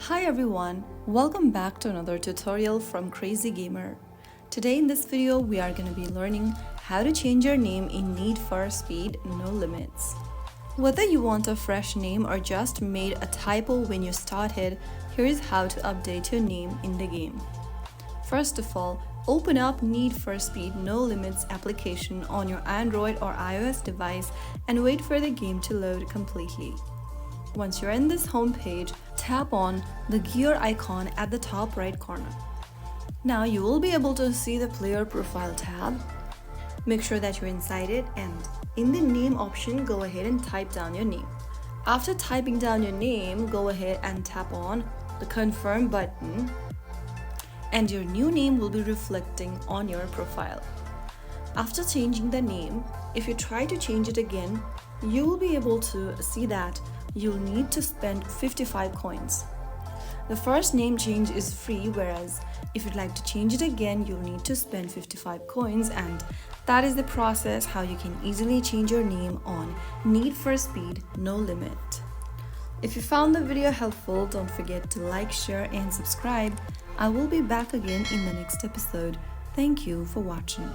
Hi everyone, welcome back to another tutorial from Crazy Gamer. Today in this video we are going to be learning how to change your name in Need for Speed No Limits. Whether you want a fresh name or just made a typo when you started, here's how to update your name in the game. First of all, open up Need for Speed No Limits application on your Android or iOS device and wait for the game to load completely. Once you're in this home page, tap on the gear icon at the top right corner. Now you will be able to see the player profile tab. Make sure that you're inside it, and in the name option, go ahead and type down your name. After typing down your name, go ahead and tap on the confirm button, and your new name will be reflecting on your profile. After changing the name, if you try to change it again, you will be able to see that you'll need to spend 55 coins. The first name change is free, whereas if you'd like to change it again, you'll need to spend 55 coins, and that is the process how you can easily change your name on Need for Speed No Limit. If you found the video helpful, don't forget to like, share and subscribe. I will be back again in the next episode. Thank you for watching.